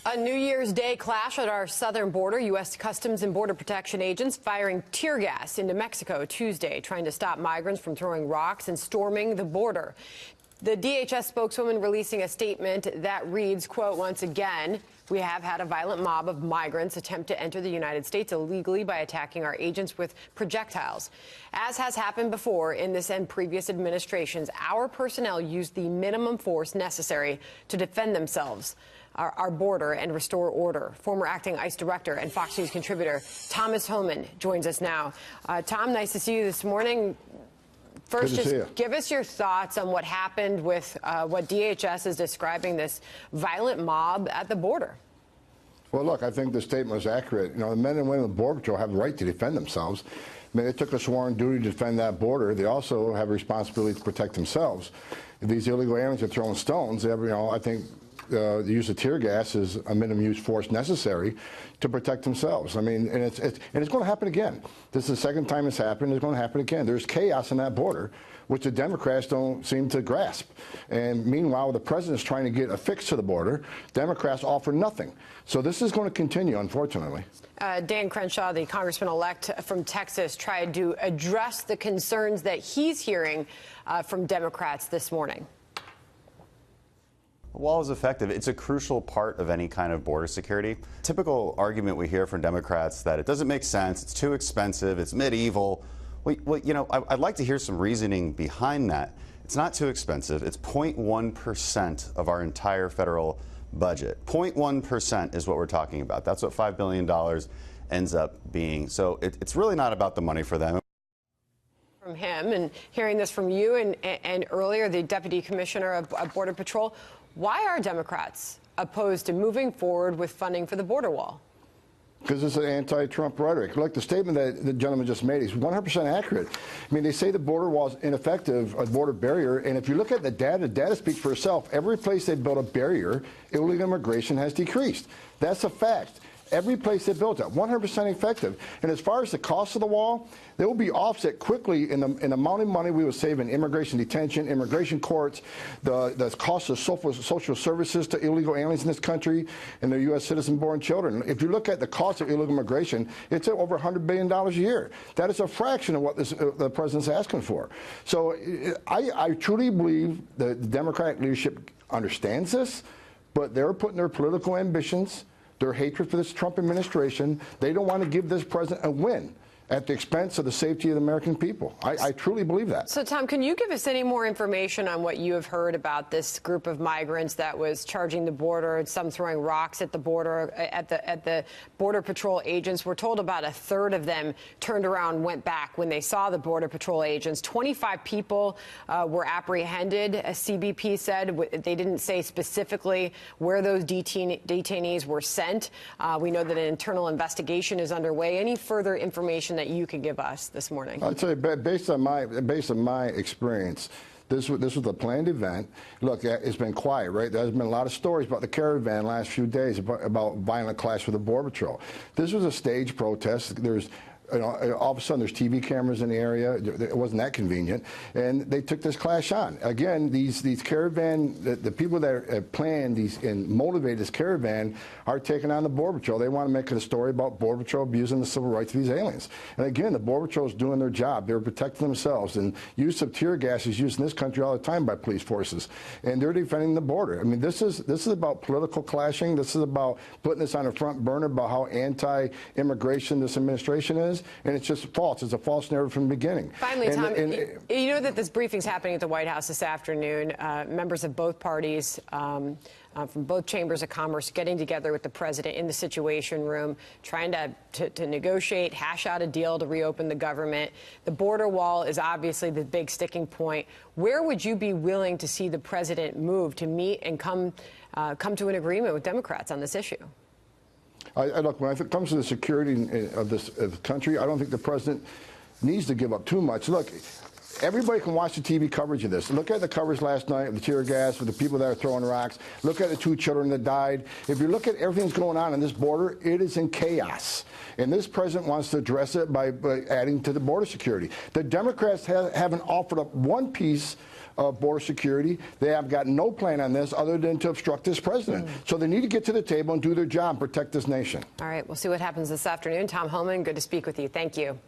A New Year's Day clash at our southern border. U.S. Customs and Border Protection agents firing tear gas into Mexico Tuesday, trying to stop migrants from throwing rocks and storming the border. The DHS spokeswoman releasing a statement that reads, quote, "Once again, we have had a violent mob of migrants attempt to enter the United States illegally by attacking our agents with projectiles. As has happened before in this and previous administrations, our personnel used the minimum force necessary to defend themselves, our border, and restore order." Former acting ICE director and Fox News contributor Thomas Homan joins us now. Tom, nice to see you this morning. First, just give us your thoughts on what happened with what DHS is describing this violent mob at the border. Well, look, I think the statement was accurate. You know, the men and women of the Border Patrol have the right to defend themselves. I mean, they took a sworn duty to defend that border. They also have a responsibility to protect themselves. If these illegal aliens are throwing stones, I think the use of tear gas is a minimum use force necessary to protect themselves. I mean, and it's going to happen again. This is the second time it's happened. It's going to happen again. There's chaos in that border, which the Democrats don't seem to grasp. And meanwhile, the president is trying to get a fix to the border. Democrats offer nothing. So this is going to continue, unfortunately. Dan Crenshaw, the congressman-elect from Texas, tried to address the concerns that he's hearing from Democrats this morning. The wall is effective. It's a crucial part of any kind of border security. Typical argument we hear from Democrats that it doesn't make sense, it's too expensive, it's medieval. Well, you know, I'd like to hear some reasoning behind that. It's not too expensive. It's 0.1% of our entire federal budget. 0.1% is what we're talking about. That's what $5 billion ends up being. So it's really not about the money for them. From him, and hearing this from you and earlier, the Deputy Commissioner of Border Patrol, why are Democrats opposed to moving forward with funding for the border wall? Because it's an anti-Trump rhetoric. Look, the statement that the gentleman just made is 100% accurate. I mean, they say the border wall is ineffective, a border barrier, and if you look at the data speaks for itself. Every place they built a barrier, illegal immigration has decreased. That's a fact. Every place they built it, 100% effective. And as far as the cost of the wall, they will be offset quickly in the amount of money we will save in immigration detention, immigration courts, the cost of social services to illegal aliens in this country, and their U.S. citizen-born children. If you look at the cost of illegal immigration, it's over $100 billion a year. That is a fraction of what the president's asking for. So I truly believe the Democratic leadership understands this, but they're putting their political ambitions, their hatred for this Trump administration. They don't want to give this president a win at the expense of the safety of the American people. I truly believe that. So, Tom, can you give us any more information on what you have heard about this group of migrants that was charging the border, and some throwing rocks at the border, at the Border Patrol agents? We're told about a third of them turned around and went back when they saw the Border Patrol agents. 25 people were apprehended, as CBP said. They didn't say specifically where those detainees were sent. We know that an internal investigation is underway. Any further information that you can give us this morning? I'll tell you, based on my experience, this was a planned event. Look, it's been quiet, right? There's been a lot of stories about the caravan last few days about violent clash with the Border Patrol. This was a staged protest. There's all of a sudden, there's TV cameras in the area. It wasn't that convenient, and they took this clash on. Again, these caravan, the people that have planned these and motivated this caravan are taking on the Border Patrol. They want to make it a story about Border Patrol abusing the civil rights of these aliens. And again, the Border Patrol is doing their job. They're protecting themselves. And use of tear gas is used in this country all the time by police forces, and they're defending the border. I mean, this is about political clashing. This is about putting this on a front burner about how anti-immigration this administration is. And it's just false. It's a false narrative from the beginning. Finally, Tom, you know that this briefing's happening at the White House this afternoon. Members of both parties from both chambers of commerce getting together with the president in the Situation Room, trying to negotiate, hash out a deal to reopen the government. The border wall is obviously the big sticking point. Where would you be willing to see the president move to meet and come to an agreement with Democrats on this issue? Look, when it comes to the security of this country, I don't think the president needs to give up too much. Look, everybody can watch the TV coverage of this. Look at the coverage last night of the tear gas with the people that are throwing rocks. Look at the 2 children that died. If you look at everything that's going on this border, it is in chaos. And this president wants to address it by adding to the border security. The Democrats haven't offered up one piece of border security. They have got no plan on this other than to obstruct this president. So they need to get to the table and do their job, protect this nation. All right, we'll see what happens this afternoon. Tom Homan, good to speak with you. Thank you.